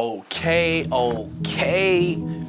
Okay.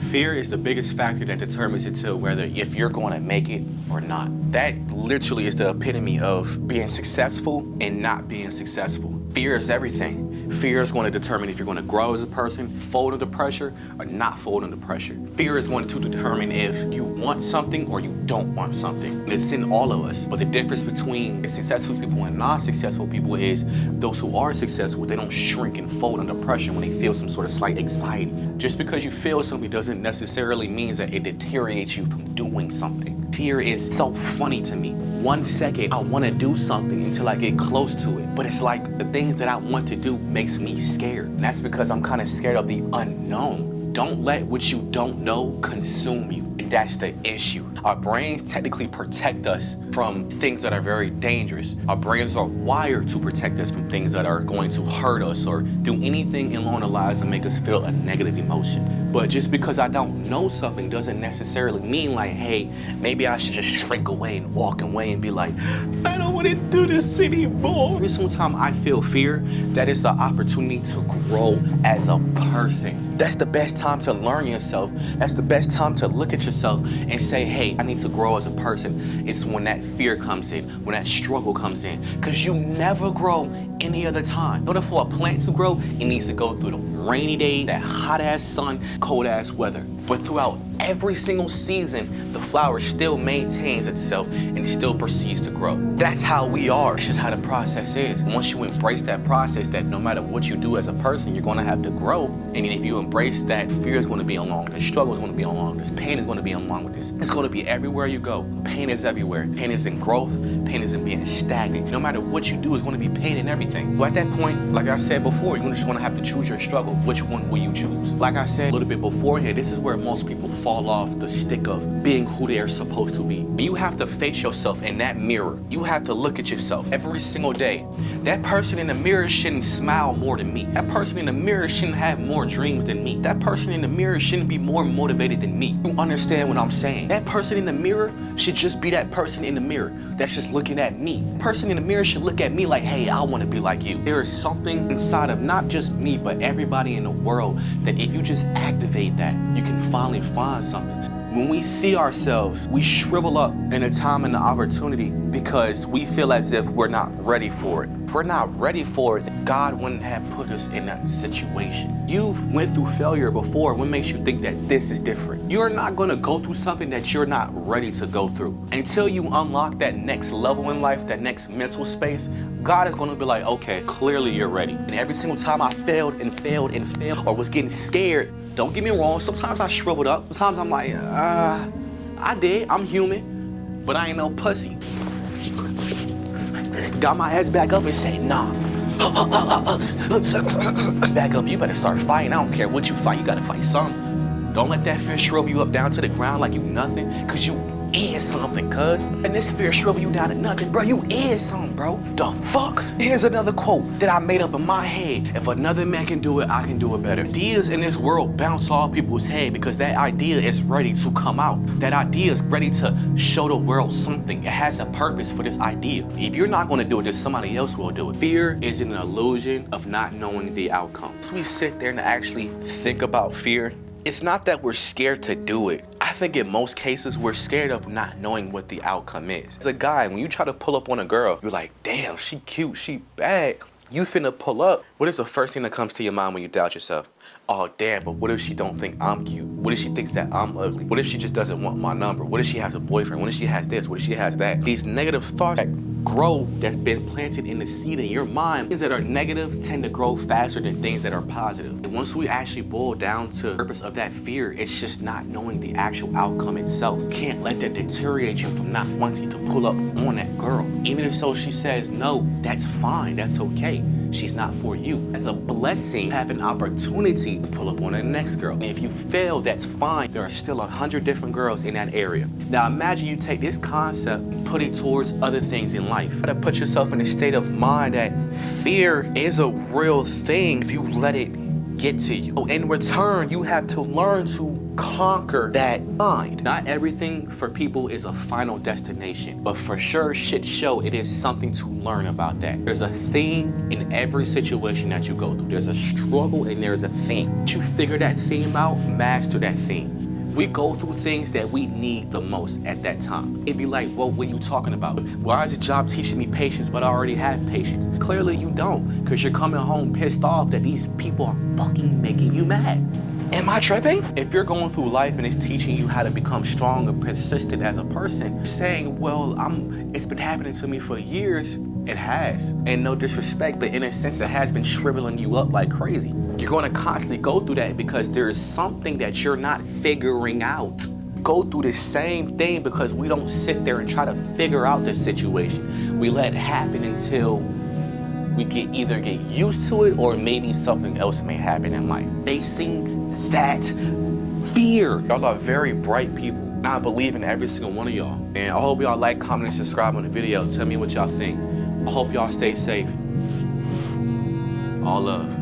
Fear is the biggest factor that determines it to whether if you're going to make it or not. That literally is the epitome of being successful and not being successful. Fear is everything. Fear is going to determine if you're going to grow as a person, fold under pressure, or not fold under pressure. Fear is going to determine if you want something or you don't want something. And it's in all of us. But the difference between successful people and non-successful people is those who are successful, they don't shrink and fold under pressure when they feel some sort of slight anxiety. Just because you feel something doesn't necessarily mean that it deteriorates you from doing something. Fear is so funny to me. 1 second, I want to do something until I get close to it. But it's like the things that I want to do makes me scared. And that's because I'm kind of scared of the unknown. Don't let what you don't know consume you. And that's the issue. Our brains technically protect us from things that are very dangerous. Our brains are wired to protect us from things that are going to hurt us or do anything along the lines that make us feel a negative emotion. But just because I don't know something doesn't necessarily mean like, hey, maybe I should just shrink away and walk away and be like, I don't want to do this anymore. Every single time I feel fear, that is the opportunity to grow as a person. That's the best time to learn yourself. That's the best time to look at yourself and say, hey, I need to grow as a person. It's when that fear comes in, when that struggle comes in, because you never grow any other time. In order for a plant to grow, it needs to go through the rainy day, that hot ass sun, cold ass weather. But throughout every single season, the flower still maintains itself and still proceeds to grow. That's how we are. It's just how the process is. Once you embrace that process, that no matter what you do as a person, you're gonna have to grow. And if you embrace that, fear is gonna be along, the struggle is gonna be along, this pain is gonna be along with this. It's gonna be everywhere you go. Pain is everywhere. Pain is in growth. Pain is in being stagnant. No matter what you do, it's gonna be pain in everything. But at that point, like I said before, you're just gonna have to choose your struggle. Which one will you choose? Like I said a little bit before here, this is where most people fall off the stick of being who they are supposed to be. You have to face yourself in that mirror. You have to look at yourself every single day. That person in the mirror shouldn't smile more than me. That person in the mirror shouldn't have more dreams than me. That person in the mirror shouldn't be more motivated than me. You understand what I'm saying? That person in the mirror should just be that person in the mirror that's just looking at me. The person in the mirror should look at me like, hey, I want to be like you. There is something inside of not just me, but everybody in the world that if you just activate that, you can finally find something. When we see ourselves, we shrivel up in a time and the opportunity because we feel as if we're not ready for it. If we're not ready for it, then God wouldn't have put us in that situation. You've went through failure before. What makes you think that this is different? You're not gonna go through something that you're not ready to go through. Until you unlock that next level in life, that next mental space, God is gonna be like, okay, clearly you're ready. And every single time I failed or was getting scared, don't get me wrong, sometimes I shriveled up. Sometimes I'm like, I did, I'm human, but I ain't no pussy. Got my ass back up and said, nah. Back up, you better start fighting. I don't care what you fight, you gotta fight something. Don't let that fear shrivel you up down to the ground like you nothing, cause you is something, cuz. And this fear shrivel you down to nothing, bro. You is something, bro. The fuck? Here's another quote that I made up in my head. If another man can do it, I can do it better. Ideas in this world bounce off people's head because that idea is ready to come out. That idea is ready to show the world something. It has a purpose for this idea. If you're not gonna do it, then somebody else will do it. Fear is an illusion of not knowing the outcome. So we sit there and actually think about fear. It's not that we're scared to do it. I think in most cases, we're scared of not knowing what the outcome is. As a guy, when you try to pull up on a girl, you're like, damn, she cute, she bad. You finna pull up. What is the first thing that comes to your mind when you doubt yourself? Oh, damn, but what if she don't think I'm cute? What if she thinks that I'm ugly? What if she just doesn't want my number? What if she has a boyfriend? What if she has this? What if she has that? These negative thoughts that grow, that's been planted in the seed in your mind, things that are negative tend to grow faster than things that are positive. And once we actually boil down to the purpose of that fear, it's just not knowing the actual outcome itself. You can't let that deteriorate you from not wanting to pull up on that girl. Even if so she says no, that's fine, that's okay. She's not for you. As a blessing, you have an opportunity to pull up on the next girl. And if you fail, that's fine. There are still 100 different girls in that area. Now imagine you take this concept and put it towards other things in life. You gotta put yourself in a state of mind that fear is a real thing if you let it get to you. So in return, you have to learn to conquer that mind. Not everything for people is a final destination, but for sure shit show it is something to learn about that. There's a theme in every situation that you go through. There's a struggle and there's a theme. You figure that theme out, master that theme. We go through things that we need the most at that time. It'd be like, well, what are you talking about? Why is the job teaching me patience, but I already have patience? Clearly you don't, because you're coming home pissed off that these people are fucking making you mad. Am I tripping? If you're going through life and it's teaching you how to become strong and persistent as a person, saying, well, it's been happening to me for years, it has. And no disrespect, but in a sense, it has been shriveling you up like crazy. You're going to constantly go through that because there is something that you're not figuring out. Go through the same thing because we don't sit there and try to figure out the situation. We let it happen until we either get used to it or maybe something else may happen in life. Facing that fear. Y'all are very bright people. I believe in every single one of y'all. And I hope y'all like, comment, and subscribe on the video. Tell me what y'all think. I hope y'all stay safe. All love.